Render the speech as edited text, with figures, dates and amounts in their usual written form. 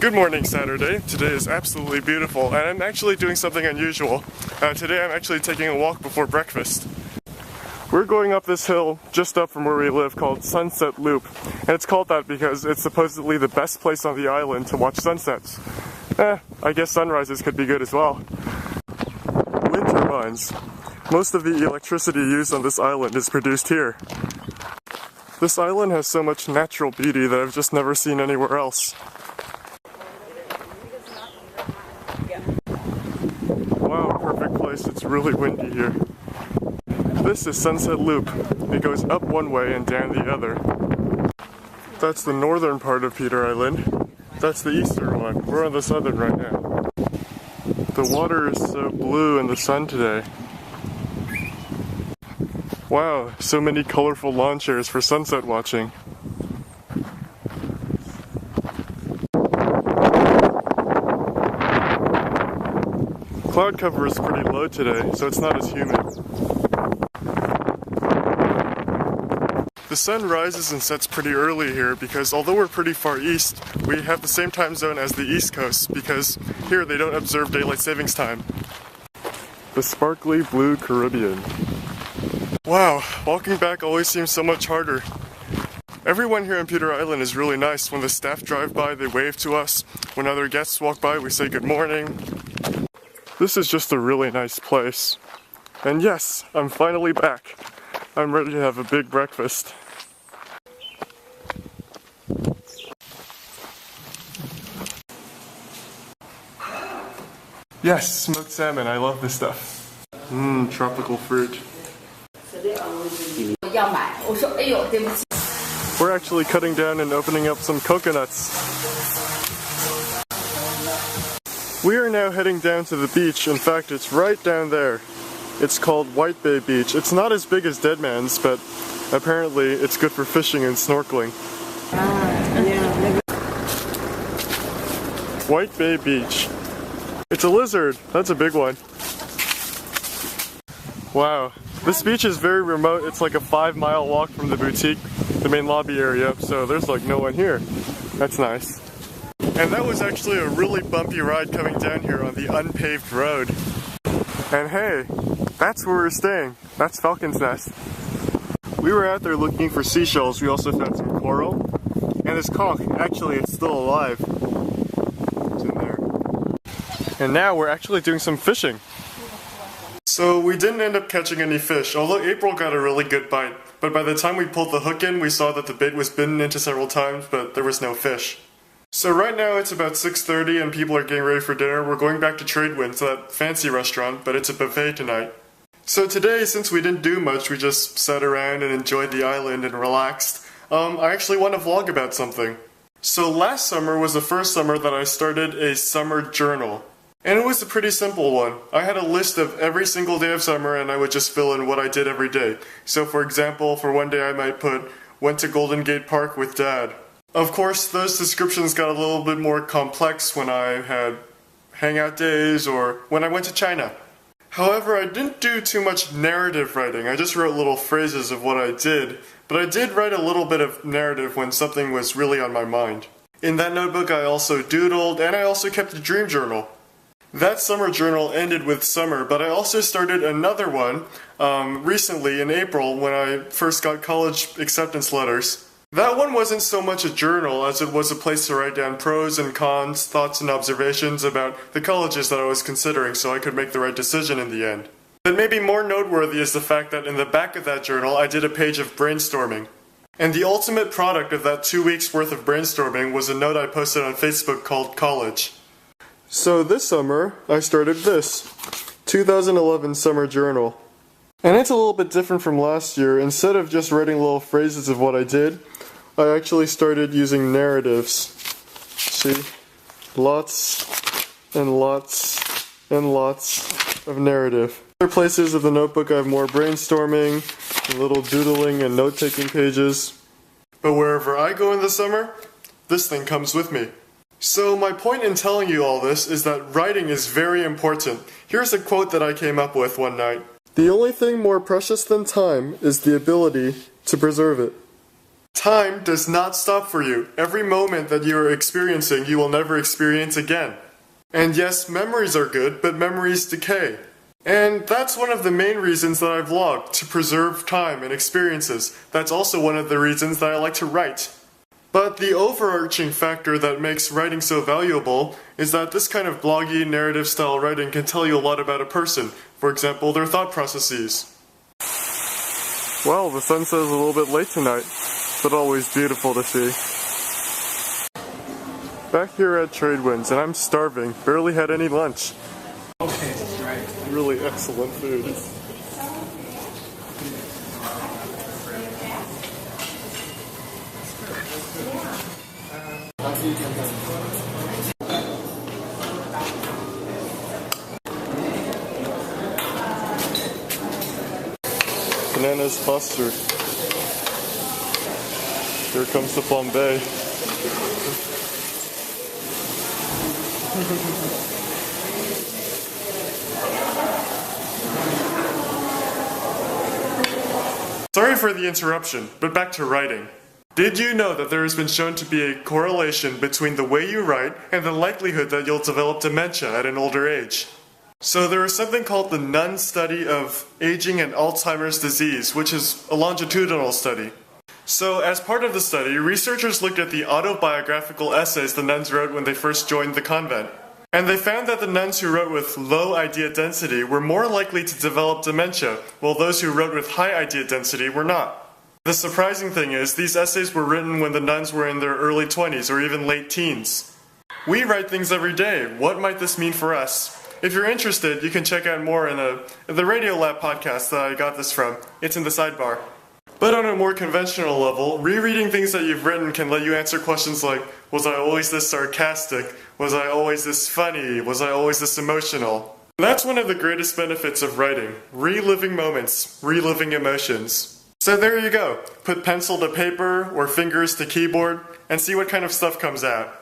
Good morning, Saturday. Today is absolutely beautiful, and I'm actually doing something unusual. Today I'm actually taking a walk before breakfast. We're going up this hill just up from where we live called Sunset Loop, and it's called that because it's supposedly the best place on the island to watch sunsets. I guess sunrises could be good as well. Wind turbines. Most of the electricity used on this island is produced here. This island has so much natural beauty that I've just never seen anywhere else. Wow, perfect place. It's really windy here. This is Sunset Loop. It goes up one way and down the other. That's the northern part of Peter Island. That's the eastern one. We're on the southern right now. The water is so blue in the sun today. Wow, so many colorful lawn chairs for sunset watching. Cloud cover is pretty low today, so it's not as humid. The sun rises and sets pretty early here because although we're pretty far east, we have the same time zone as the East Coast because here they don't observe daylight savings time. The sparkly blue Caribbean. Wow, walking back always seems so much harder. Everyone here on Peter Island is really nice. When the staff drive by, they wave to us. When other guests walk by, we say good morning. This is just a really nice place. And yes, I'm finally back. I'm ready to have a big breakfast. Yes, smoked salmon. I love this stuff. Tropical fruit. We're actually cutting down and opening up some coconuts. We are now heading down to the beach. In fact, it's right down there. It's called White Bay Beach. It's not as big as Dead Man's, but apparently it's good for fishing and snorkeling. White Bay Beach. It's a lizard. That's a big one. Wow. This beach is very remote. It's like a 5-mile walk from the boutique, the main lobby area, so there's like no one here. That's nice. And that was actually a really bumpy ride coming down here on the unpaved road. And hey, that's where we're staying. That's Falcon's Nest. We were out there looking for seashells. We also found some coral. And this conch, actually it's still alive. It's in there. And now we're actually doing some fishing. So we didn't end up catching any fish, although April got a really good bite. But by the time we pulled the hook in, we saw that the bait was bitten into several times, but there was no fish. So right now it's about 6:30 and people are getting ready for dinner. We're going back to Tradewinds, that fancy restaurant, but it's a buffet tonight. So today, since we didn't do much, we just sat around and enjoyed the island and relaxed. I actually want to vlog about something. So last summer was the first summer that I started a summer journal. And it was a pretty simple one. I had a list of every single day of summer and I would just fill in what I did every day. So for example, for one day I might put, went to Golden Gate Park with Dad. Of course, those descriptions got a little bit more complex when I had hangout days or when I went to China. However, I didn't do too much narrative writing. I just wrote little phrases of what I did, but I did write a little bit of narrative when something was really on my mind. In that notebook, I also doodled and I also kept a dream journal. That summer journal ended with summer, but I also started another one recently in April when I first got college acceptance letters. That one wasn't so much a journal as it was a place to write down pros and cons, thoughts and observations about the colleges that I was considering so I could make the right decision in the end. But maybe more noteworthy is the fact that in the back of that journal I did a page of brainstorming. And the ultimate product of that 2 weeks worth of brainstorming was a note I posted on Facebook called College. So this summer I started this 2011 Summer Journal. And it's a little bit different from last year. Instead of just writing little phrases of what I did, I actually started using narratives. See? Lots and lots and lots of narrative. Other places of the notebook I have more brainstorming, and little doodling and note-taking pages. But wherever I go in the summer, this thing comes with me. So my point in telling you all this is that writing is very important. Here's a quote that I came up with one night. The only thing more precious than time is the ability to preserve it. Time does not stop for you. Every moment that you are experiencing, you will never experience again. And yes, memories are good, but memories decay. And that's one of the main reasons that I vlog, to preserve time and experiences. That's also one of the reasons that I like to write. But the overarching factor that makes writing so valuable is that this kind of bloggy, narrative style writing can tell you a lot about a person. For example, their thought processes. Well, the sunset is a little bit late tonight, but always beautiful to see. Back here at Tradewinds, and I'm starving, barely had any lunch. Okay, right. Really excellent food. Bananas Buster. Here comes the Bombay. Sorry for the interruption, but back to writing. Did you know that there has been shown to be a correlation between the way you write and the likelihood that you'll develop dementia at an older age? So there is something called the Nun study of aging and Alzheimer's disease, which is a longitudinal study. So as part of the study, researchers looked at the autobiographical essays the nuns wrote when they first joined the convent. And they found that the nuns who wrote with low idea density were more likely to develop dementia, while those who wrote with high idea density were not. The surprising thing is, these essays were written when the nuns were in their early 20s or even late teens. We write things every day. What might this mean for us? If you're interested, you can check out more in the Radio Lab podcast that I got this from. It's in the sidebar. But on a more conventional level, rereading things that you've written can let you answer questions like, was I always this sarcastic? Was I always this funny? Was I always this emotional? That's one of the greatest benefits of writing. Reliving moments, reliving emotions. So there you go. Put pencil to paper or fingers to keyboard and see what kind of stuff comes out.